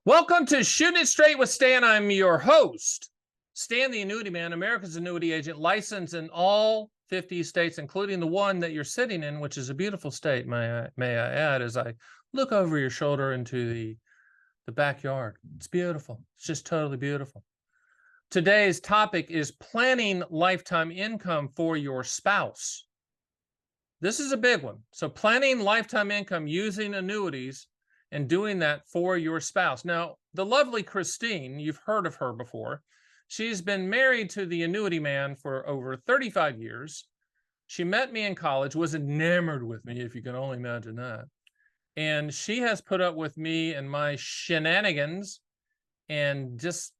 Welcome to Shooting It Straight with Stan. I'm your host, Stan the Annuity Man, America's annuity agent, licensed in all 50 states, including the one that you're sitting in, which is a beautiful state, may I add, as I look over your shoulder into the backyard. It's beautiful. It's just totally beautiful. Today's topic is planning lifetime income for your spouse. This is a big one. So planning lifetime income using annuities and doing that for your spouse. Now, the lovely Christine, you've heard of her before. She's been married to the annuity man for over 35 years. She met me in college, was enamored with me, if you can only imagine that. And she has put up with me and my shenanigans and just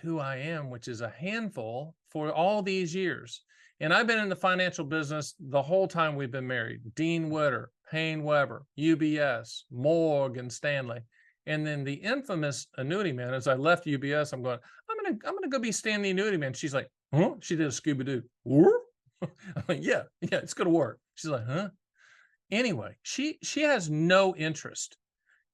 who I am, which is a handful, for all these years. And I've been in the financial business the whole time we've been married. Dean Witter, Payne Weber, UBS, Morgan Stanley, and then the infamous Annuity Man. As I left UBS, I'm gonna go be Stan the Annuity Man. She's like, huh? She did a Scooby-Doo. I'm like, yeah, it's gonna work. She's like, huh? Anyway, she has no interest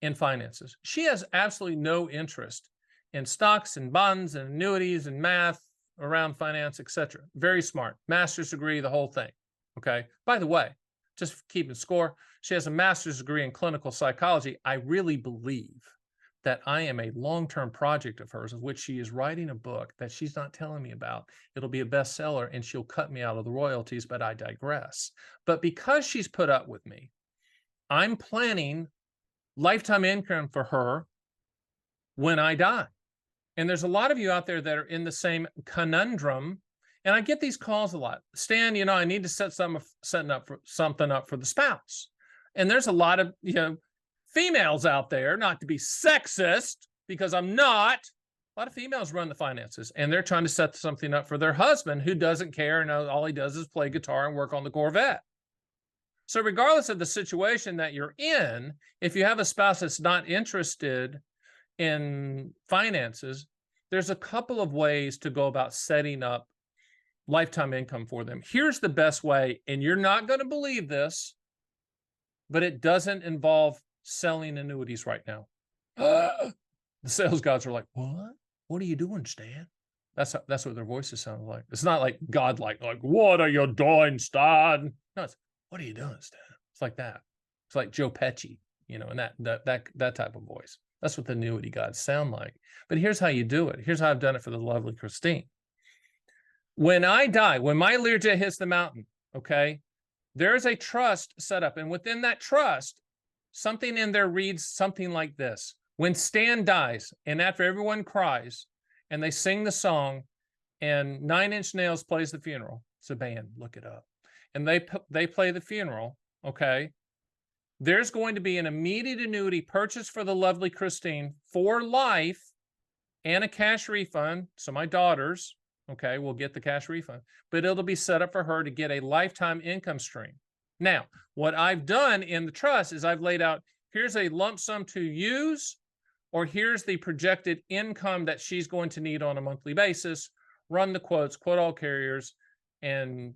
in finances. She has absolutely no interest in stocks and bonds and annuities and math around finance, etc. Very smart, master's degree, the whole thing. Okay. By the way, just keeping score, she has a master's degree in clinical psychology. I really believe that I am a long-term project of hers, of which she is writing a book that she's not telling me about. It'll be a bestseller and she'll cut me out of the royalties, but I digress. But because she's put up with me, I'm planning lifetime income for her when I die. And there's a lot of you out there that are in the same conundrum. And I get these calls a lot. Stan, I need to set something up for the spouse. And there's a lot of, females out there, not to be sexist, because I'm not. A lot of females run the finances and they're trying to set something up for their husband who doesn't care and all he does is play guitar and work on the Corvette. So regardless of the situation that you're in, if you have a spouse that's not interested in finances, there's a couple of ways to go about setting up lifetime income for them. Here's the best way, and you're not going to believe this, but it doesn't involve selling annuities right now. The sales guys are like, what? What are you doing, Stan? That's what their voices sound like. It's not like godlike, like, what are you doing, Stan? No, it's, what are you doing, Stan? It's like that. It's like Joe Pesci, and that type of voice. That's what the annuity gods sound like. But here's how you do it. Here's how I've done it for the lovely Christine. When I die, when my Learjet hits the mountain, okay, there's a trust set up. And within that trust, something in there reads something like this. When Stan dies, and after everyone cries, and they sing the song, and Nine Inch Nails plays the funeral. It's a band, look it up. And they play the funeral, okay, there's going to be an immediate annuity purchased for the lovely Christine for life and a cash refund. So my daughters, okay, will get the cash refund, but it'll be set up for her to get a lifetime income stream. Now, what I've done in the trust is I've laid out, here's a lump sum to use, or here's the projected income that she's going to need on a monthly basis. Run the quotes, quote all carriers, and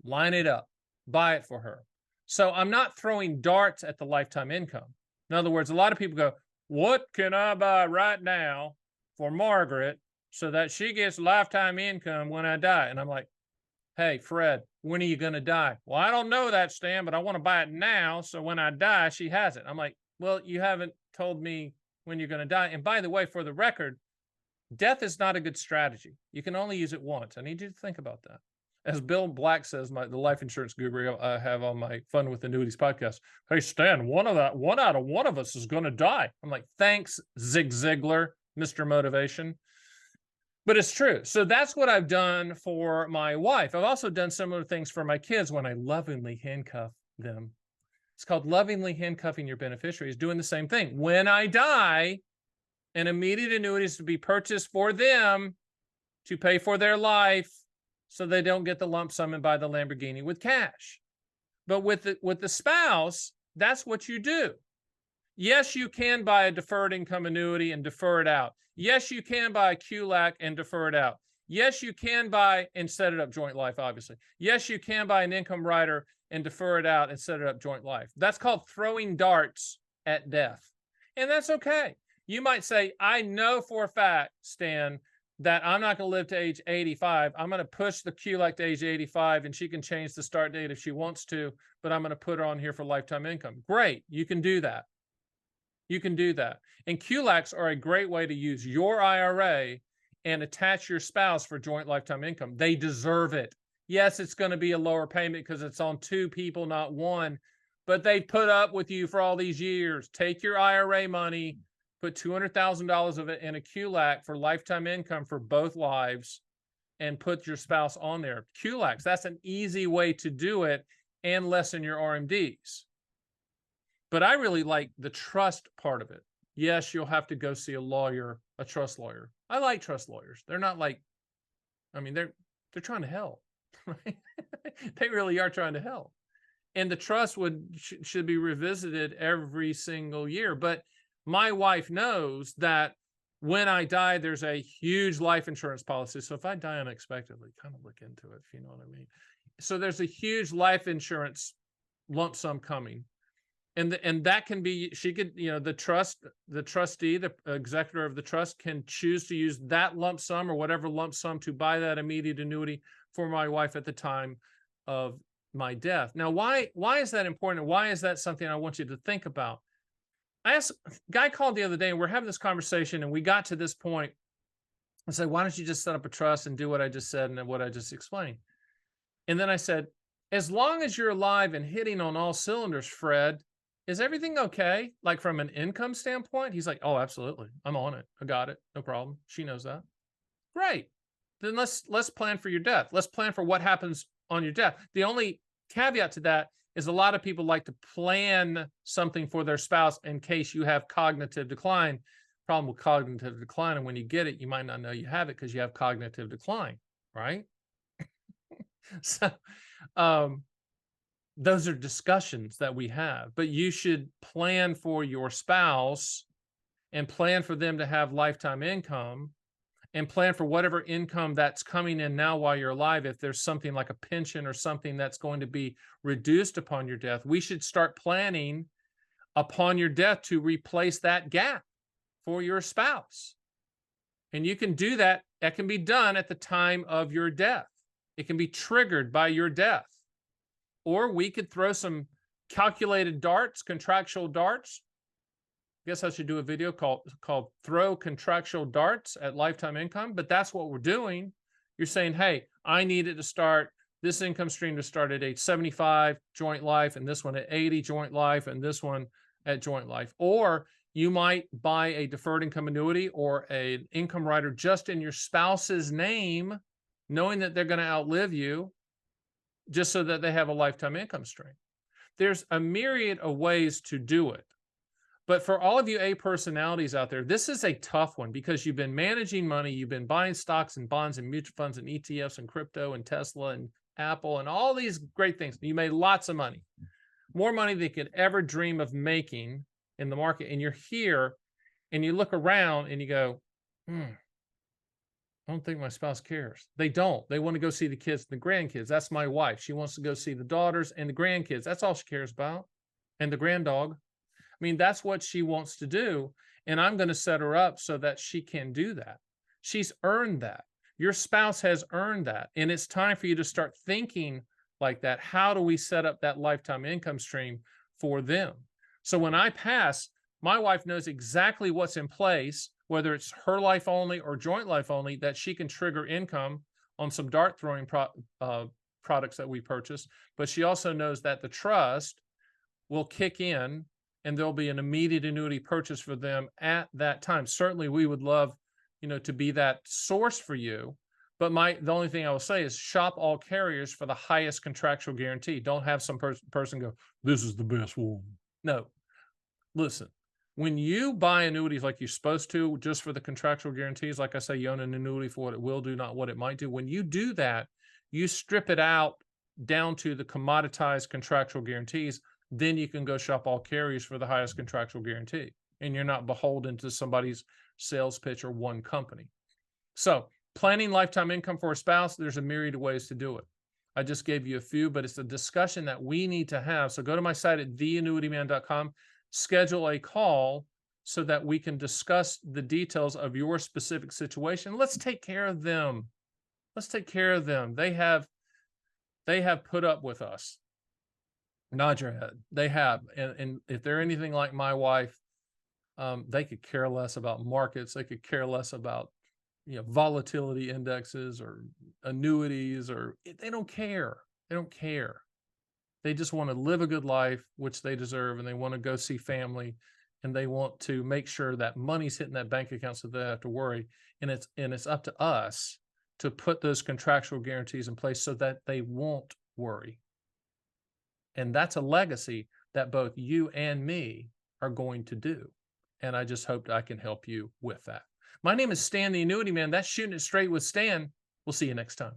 line it up, buy it for her. So I'm not throwing darts at the lifetime income. In other words, a lot of people go, what can I buy right now for Margaret so that she gets lifetime income when I die? And I'm like, hey, Fred, when are you going to die? Well, I don't know that, Stan, but I want to buy it now. So when I die, she has it. I'm like, well, you haven't told me when you're going to die. And by the way, for the record, death is not a good strategy. You can only use it once. I need you to think about that. As Bill Black says, the life insurance guru I have on my Fun with Annuities podcast, hey, Stan, one out of one of us is going to die. I'm like, thanks, Zig Ziglar, Mr. Motivation. But it's true. So that's what I've done for my wife. I've also done similar things for my kids when I lovingly handcuff them. It's called lovingly handcuffing your beneficiaries, doing the same thing. When I die, an immediate annuity is to be purchased for them to pay for their life, so they don't get the lump sum and buy the Lamborghini with cash. But with the spouse, that's what you do. Yes, you can buy a deferred income annuity and defer it out. Yes, you can buy a QLAC and defer it out. Yes, you can buy and set it up joint life, obviously. Yes, you can buy an income rider and defer it out and set it up joint life. That's called throwing darts at death. And that's okay. You might say, I know for a fact, Stan, that I'm not going to live to age 85. I'm going to push the QLAC to age 85, and she can change the start date if she wants to, but I'm going to put her on here for lifetime income. Great. You can do that. You can do that. And QLACs are a great way to use your IRA and attach your spouse for joint lifetime income. They deserve it. Yes, it's going to be a lower payment because it's on two people, not one, but they put up with you for all these years. Take your IRA money, put $200,000 of it in a QLAC for lifetime income for both lives, and put your spouse on there. QLACs, that's an easy way to do it and lessen your RMDs. But I really like the trust part of it. Yes, you'll have to go see a lawyer, a trust lawyer. I like trust lawyers. They're not like, I mean, they're trying to help, right? They really are trying to help. And the trust should be revisited every single year. But my wife knows that when I die, there's a huge life insurance policy. So if I die unexpectedly, kind of look into it, if you know what I mean. So there's a huge life insurance lump sum coming. And that can be, she could, you know, the trustee, the executor of the trust can choose to use that lump sum or whatever lump sum to buy that immediate annuity for my wife at the time of my death. Now, why is that important? Why is that something I want you to think about? I asked, a guy called the other day and we're having this conversation and we got to this point. I said, why don't you just set up a trust and do what I just said and what I just explained? And then I said, as long as you're alive and hitting on all cylinders, Fred, is everything okay? Like from an income standpoint? He's like, oh, absolutely. I'm on it. I got it. No problem. She knows that. Great. Then let's plan for your death. Let's plan for what happens on your death. The only caveat to that is a lot of people like to plan something for their spouse in case you have cognitive decline. Problem with cognitive decline, and when you get it, you might not know you have it because you have cognitive decline, right? So, those are discussions that we have, but you should plan for your spouse and plan for them to have lifetime income and plan for whatever income that's coming in now while you're alive. If there's something like a pension or something that's going to be reduced upon your death, we should start planning upon your death to replace that gap for your spouse. And you can do that. That can be done at the time of your death. It can be triggered by your death. Or we could throw some calculated darts, contractual darts. I guess I should do a video called Throw Contractual Darts at Lifetime Income, but that's what we're doing. You're saying, hey, I need it to start, this income stream to start at age 75, joint life, and this one at 80, joint life, and this one at joint life. Or you might buy a deferred income annuity or an income rider just in your spouse's name, knowing that they're going to outlive you, just so that they have a lifetime income stream. There's a myriad of ways to do it. But for all of you A personalities out there, this is a tough one because you've been managing money, you've been buying stocks and bonds and mutual funds and ETFs and crypto and Tesla and Apple and all these great things. You made lots of money, more money than you could ever dream of making in the market. And you're here and you look around and you go, I don't think my spouse cares. They don't. They want to go see the kids and the grandkids. That's my wife. She wants to go see the daughters and the grandkids. That's all she cares about. And the granddog. I mean, that's what she wants to do. And I'm going to set her up so that she can do that. She's earned that. Your spouse has earned that. And it's time for you to start thinking like that. How do we set up that lifetime income stream for them? So when I pass, my wife knows exactly what's in place, whether it's her life only or joint life only, that she can trigger income on some dart throwing products that we purchase. But she also knows that the trust will kick in and there'll be an immediate annuity purchase for them at that time. Certainly we would love, you know, to be that source for you. But the only thing I will say is shop all carriers for the highest contractual guarantee. Don't have some person go, this is the best one. No, listen. When you buy annuities like you're supposed to, just for the contractual guarantees, like I say, you own an annuity for what it will do, not what it might do. When you do that, you strip it out down to the commoditized contractual guarantees. Then you can go shop all carriers for the highest contractual guarantee. And you're not beholden to somebody's sales pitch or one company. So planning lifetime income for a spouse, there's a myriad of ways to do it. I just gave you a few, but it's a discussion that we need to have. So go to my site at theannuityman.com. Schedule a call so that we can discuss the details of your specific situation. Let's take care of them. Let's take care of them. They have put up with us. Nod your head. They have. And if they're anything like my wife, they could care less about markets. They could care less about, volatility indexes or annuities, or they don't care. They don't care. They just want to live a good life, which they deserve, and they want to go see family, and they want to make sure that money's hitting that bank account so they don't have to worry. And it's up to us to put those contractual guarantees in place so that they won't worry. And that's a legacy that both you and me are going to do. And I just hope I can help you with that. My name is Stan, the Annuity Man. That's Shooting It Straight with Stan. We'll see you next time.